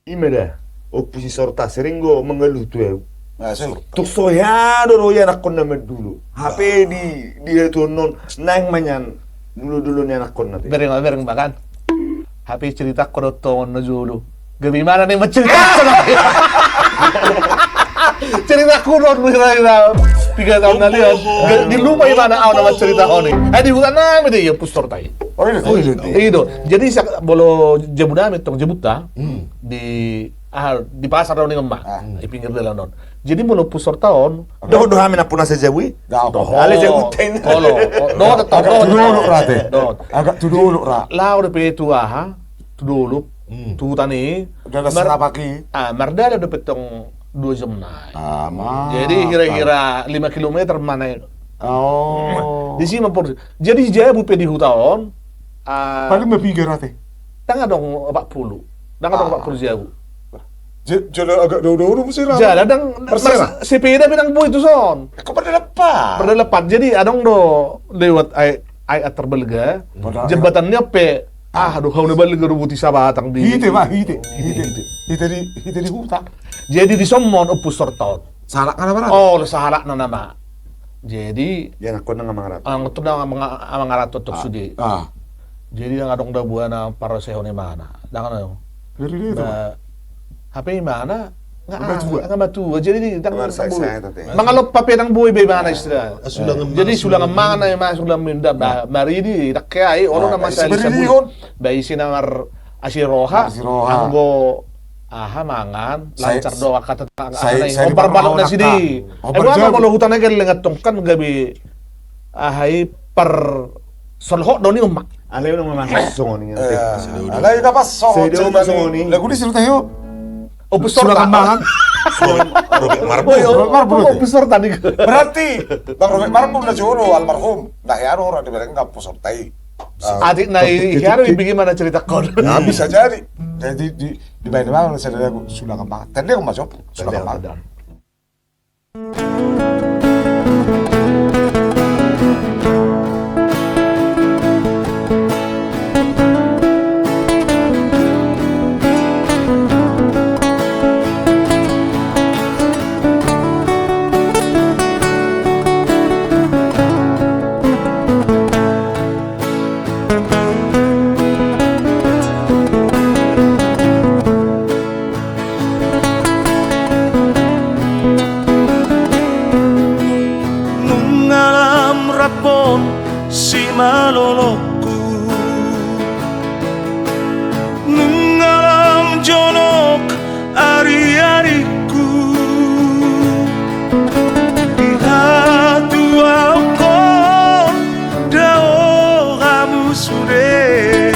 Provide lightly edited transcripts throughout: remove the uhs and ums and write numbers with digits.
Imeda, opusi sorta sering go mengeluh tuh ya. Nah, saya Tuk soya doro ya nak kona dulu. HP di itu non naing manyan dulu nih anak kona. Bereng bahkan. HP cerita kodoton na dulu. Gimana nih mencerita cerita kuno kira-kira 3 tahun nanti di rumah mana nama cerita ini. Di hutan nama dia pustor tai. Oh itu. Itu. Jadi bolo jebudame tong jebuta di pasar daun ngemah di pinggir jalan non. Jadi bolo pustor tahun. Doh hamin apuna sejabui. Ale jabutain. Kolo. Dulu rate. Agak dulu ra. Lah udah pe tua dulu. Tu tani. Udah serapaki. Marda ada petong 2 jam naik. Jadi kira-kira 5 km mana itu. Oh. Di sini mampur. Jadi jaya bupe di hutan. Paling lebih rate. Tangga dong 40. Tangga dong 40 jauh. Jalan agak dulu mesti ra. Jalan dang sepeda pinang bu itu son. Kok pada lepas. Pada lepat. Jadi adong do lewat ai terbelga. Jembatannya pe aduh kau nebal gerubuti sabatang di. Hite di hutan. Jadi di somon opus sortot. Salah kan apa? Oh, salah na nama. Jadi Ya nak kona ngamangarat. ang ito na ang totok sudi. Jadi ang adong da buana para seho ni mana. Dangan ano. Dari itu. HP mana? Matua. Nga matua. Jadi di Mga saya tadi. mga pape ng buhay bay mana isda. Jadi sulang mana yung masuk dalam minda maridi rakyai ono na masali sa buhay. Bay sinamar asiroha. Anggo mangan lancar doa kata saya balok na sini. Wala kalau hutan na lengat tongkan gabi per solho daw ni umma. Ale yung mga songoni. Alay ka pas so. Songoni. Lagu di siru tayo. Opusor mangan. Robek Opusor tadi. Berarti Bang Robek Marbo na juro almarhum. Dahil orang di bareng pusor tai. Adik na iharo ibigay mana cerita ko. Nah, bisa jadi. Jadi di bayan saya ada sudah kembang. Tadi aku masuk sudah kembang. Si malolokku mengalam jonok ari-ariku Ihatu aku dao kamu sudah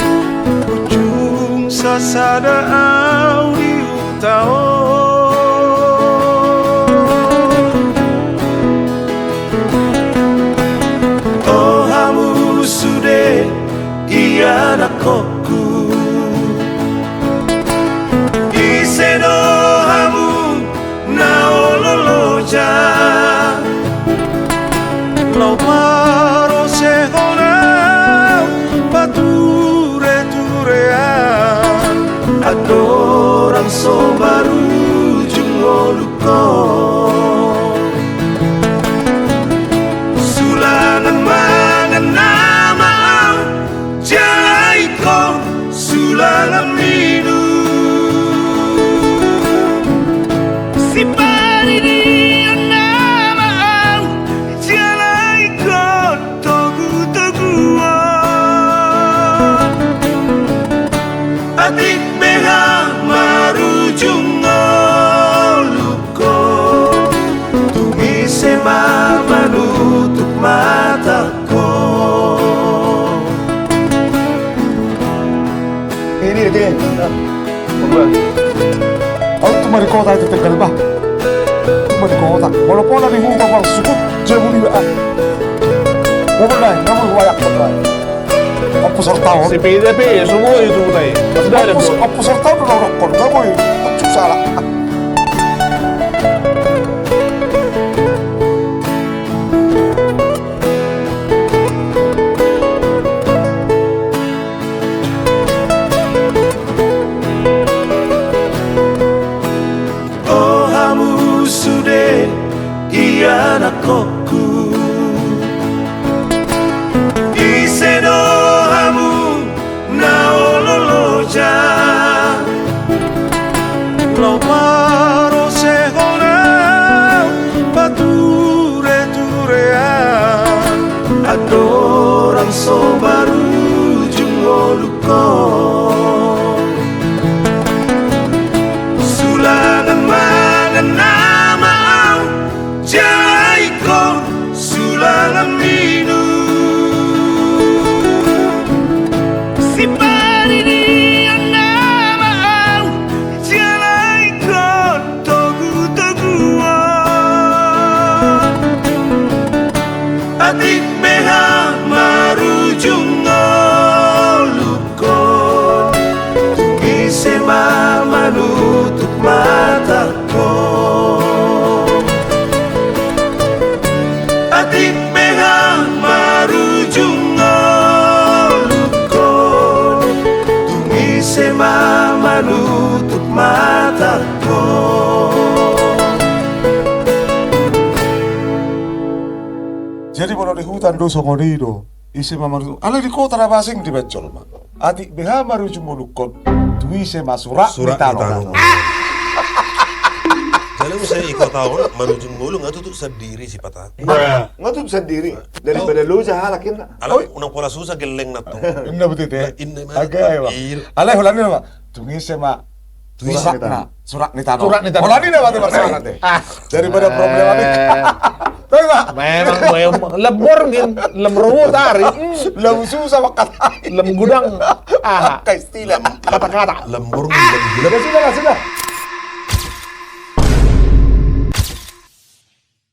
ujung sasada au di utao Koku Iseno hamu naololoja Lo paro sehona pature-turean Adorang so baru jungoluko Sulangan mangan sulangan minum si pari di nama jalai kon togu adik behang marujung luko tumise mama nutup mataku Ini dia. Aku cuma di kota itu tegal bah. Cuma di kota. Walaupun ada hutan bang sukut jauh di bawah. Ngomong lah, ngomong wayak betul. Apa sertau? Si PDP semua itu tay. Sudah ada tuh. Apa sertau udah rokok, kamu itu salah. anakku Isedo hamu na ololoja Loparo sehona bature turea Adorang so baru jungoluko Sulangan mangan nama au Jaiko sulangan minu Si parini ang nama au Jaiko togu-toguan Adik meha marujung olukon Tungise mama nutup mataku Adik meha marujung olukon Tungise mama nutup mataku Jadi kalau di hutan do songonido, isi mamaru. Ala di kota na basing di Becol ma. Adik beha maru jumulukon, tuise masura Surat mitano. Kalau saya ikut tahun menuju mulu nggak tuh sendiri si patah. Ngatut sendiri daripada lu jahalakin na. Alam unang pola susah geleng nato. Inna betul teh. Inna mah. Agak ya. Ala hulani ma. Tuise ma. Surat mitano. Surat mitano. Hulani na batu maksana teh. Daripada problematik. Memang lebur gin, lemruwo tari, Lam susah makat. lem gudang, Kayak istilah. kata-kata. Lembur gila. Sudah.